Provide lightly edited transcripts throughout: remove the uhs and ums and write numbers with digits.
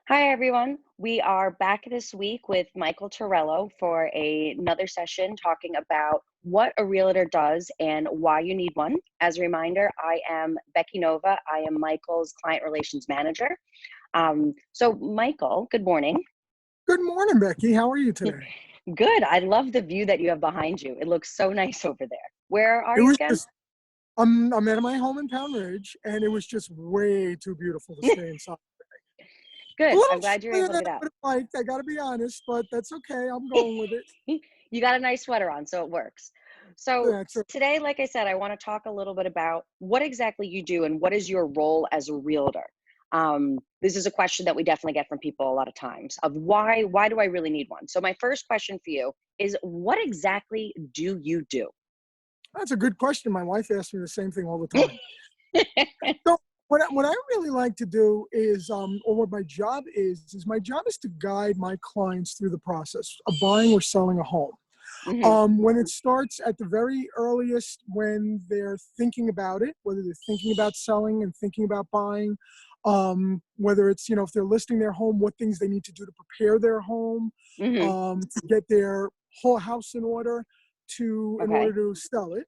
Hi, everyone. We are back this week with Michael Torello for another session talking about what a realtor does and why you need one. As a reminder, I am Becky Nova. I am Michael's client relations manager. Michael, good morning. Good morning, Becky. How are you today? Good. I love the view that you have behind you. It looks so nice over there. Where are It you was again? just I'm at my home in Pound Ridge, and it was just way too beautiful to stay inside. A Good. little I'm glad you're chillier able to than get I out. would have liked, I gotta be honest, but that's okay. I'm going with it. You got a nice sweater on, so it works. That's right. Today, like I said, I want to talk a little bit about what exactly you do and what is your role as a realtor. This is a question that we definitely get from people a lot of times of why do I really need one? So my first question for you is what exactly do you do? That's a good question. My wife asks me the same thing all the time. So what I really like to do is, or what my job is my job is to guide my clients through the process of buying or selling a home. Hmm. When it starts at the very earliest, when they're thinking about it, whether they're thinking about selling and thinking about buying, whether it's, if they're listing their home, what things they need to do to prepare their home, Hmm. to get their whole house in order in order Okay. to sell it.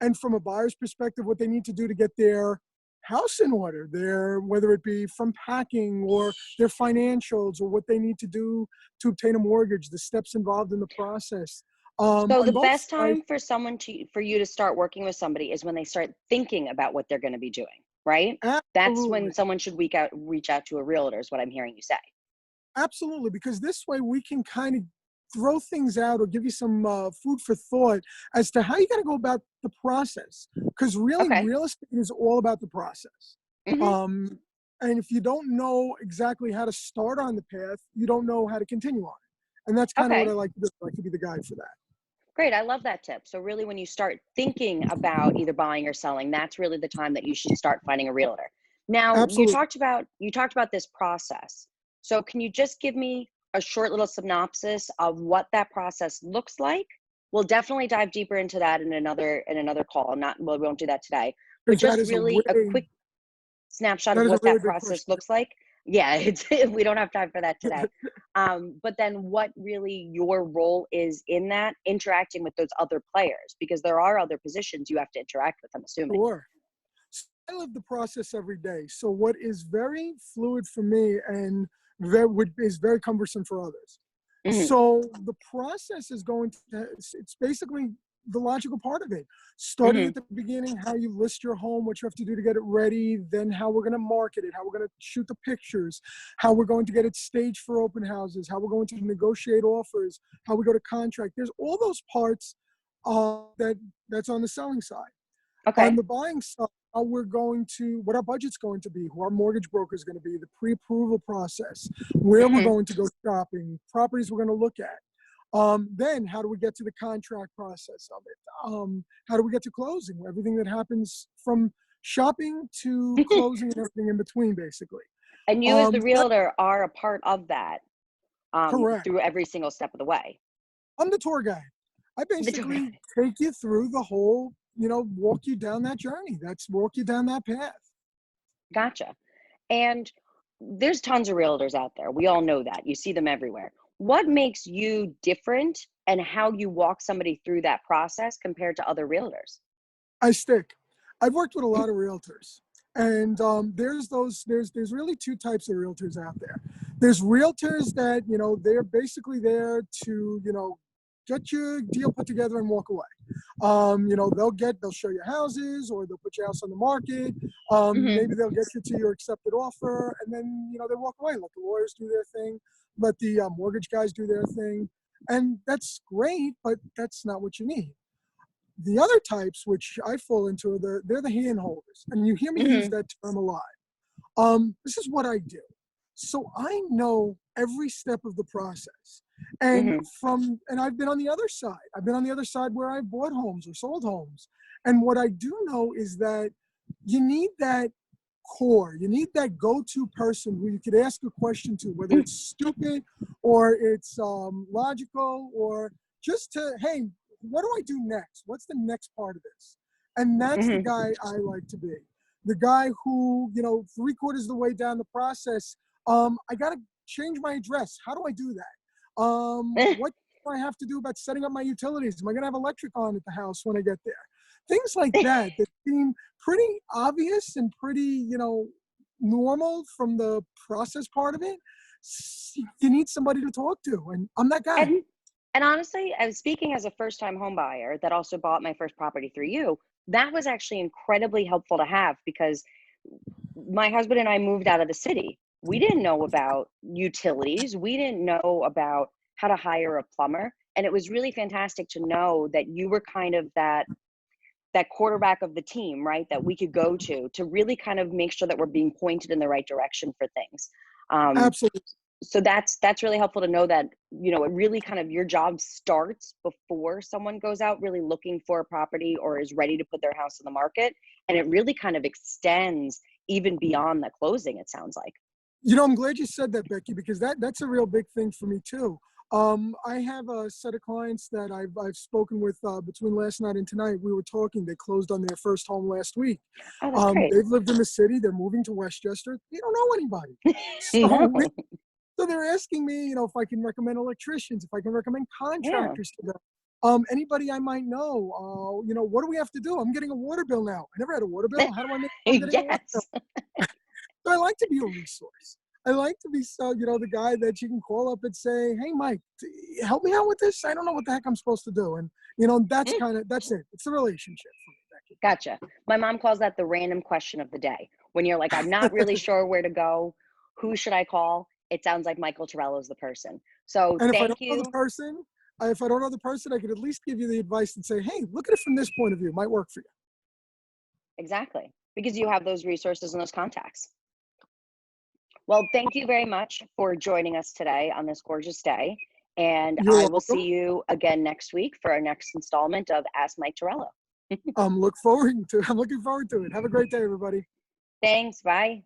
And from a buyer's perspective, what they need to do to get their house in order, whether it be from packing or their financials or what they need to do to obtain a mortgage, the steps involved in the process. So On the both best sides, time for you to start working with somebody is when they start thinking about what they're going to be doing, right? That's when absolutely. someone should reach out to a realtor is what I'm hearing you say. Absolutely, because this way we can kind of throw things out or give you some food for thought as to how you got to go about the process. Because really, Okay. real estate is all about the process. Hmm. Um, and if you don't know exactly how to start on the path, you don't know how to continue on it. And that's kind of what I Okay. like to do. I like to be the guide for that. Great. I love that tip. So really when you start thinking about either buying or selling, that's really the time that you should start finding a realtor. Now, Absolutely. you talked about this process. So can you just give me a short little synopsis of what that process looks like? We'll definitely dive deeper into that in another call. Not well, we won't do that today, but Because just really a quick snapshot of that is a what really that big process question. looks like. Yeah, it's we don't have time for that today. But then what really your role is in that interacting with those other players, because there are other positions you have to interact with, I'm assuming. Sure. So I live the process every day. So what is very fluid for me and is very cumbersome for others. Hmm. So the process is it's basically the logical part of it. Starting Hmm. at the beginning, how you list your home, what you have to do to get it ready, then how we're going to market it, how we're going to shoot the pictures, how we're going to get it staged for open houses, how we're going to negotiate offers, how we go to contract. There's all those parts that's on the selling side. On Okay. the buying side, what our budget's going to be, who our mortgage broker is going to be, the pre-approval process, where we're Hmm. going to go shopping, properties we're going to look at. Then how do we get to the contract process of it? How do we get to closing? Everything that happens from shopping to closing and everything in between, basically. And you as the That's realtor are a part of that correct. through every single step of the way. I'm the tour guide. I The tour. basically take you through the whole, walk you down that journey. That's walk you down that path. Gotcha. And there's tons of realtors out there. We all know that. You see them everywhere. What makes you different and how you walk somebody through that process compared to other realtors? I stick. I've worked with a lot of realtors, and there's really two types of realtors out there. There's realtors that they're basically there to get your deal put together and walk away. They'll show you houses, or they'll put your house on the market. Hmm. Maybe they'll get you to your accepted offer, and then they walk away. Let the lawyers do their thing, let the mortgage guys do their thing, and that's great. But that's not what you need. The other types, which I fall into, they're the hand holders, and you hear me use Hmm. that term a lot. This is what I do. So I know every step of the process. And Hmm. I've been on the other side. I've been on the other side where I bought homes or sold homes. And what I do know is that you need that core. You need that go-to person who you could ask a question to, whether it's stupid or it's logical, or just hey, what do I do next? What's the next part of this? And that's the Hmm. guy I like to be. The guy who, three-quarters of the way down the process, I got to change my address. How do I do that? What do I have to do about setting up my utilities? Am I going to have electric on at the house when I get there? Things like that that seem pretty obvious and pretty, normal from the process part of it. You need somebody to talk to, and I'm that guy. And honestly, as speaking as a first-time home buyer that also bought my first property through you, that was actually incredibly helpful to have, because my husband and I moved out of the city. We didn't know about utilities. We didn't know about how to hire a plumber. And it was really fantastic to know that you were kind of that quarterback of the team, right? That we could go to really kind of make sure that we're being pointed in the right direction for things. Absolutely. So that's really helpful to know that, it really kind of, your job starts before someone goes out really looking for a property or is ready to put their house on the market. And it really kind of extends even beyond the closing, it sounds like. I'm glad you said that, Becky, because that's a real big thing for me too. I have a set of clients that I've spoken with between last night and tonight. We were talking. They closed on their first home last week. Oh, that's great. They've lived in the city. They're moving to Westchester. They don't know anybody. No. So they're asking me, if I can recommend electricians, if I can recommend Yeah. contractors to them. Anybody I might know. What do we have to do? I'm getting a water bill now. I never had a water bill. How do I make sure I'm getting a water bill? Yes. So I like to be a resource. I like to be the guy that you can call up and say, hey, Mike, help me out with this. I don't know what the heck I'm supposed to do. And, that's it. It's a relationship for me, Becky. Gotcha. My mom calls that the random question of the day. When you're like, I'm not really sure where to go. Who should I call? It sounds like Michael Torello is the person. So And thank you. if I don't know the person, I could at least give you the advice and say, hey, look at it from this point of view. It might work for you. Exactly. Because you have those resources and those contacts. Well, thank you very much for joining us today on this gorgeous day. And You're I will welcome. see you again next week for our next installment of Ask Mike Torello. I'm looking forward to it. Have a great day, everybody. Thanks. Bye.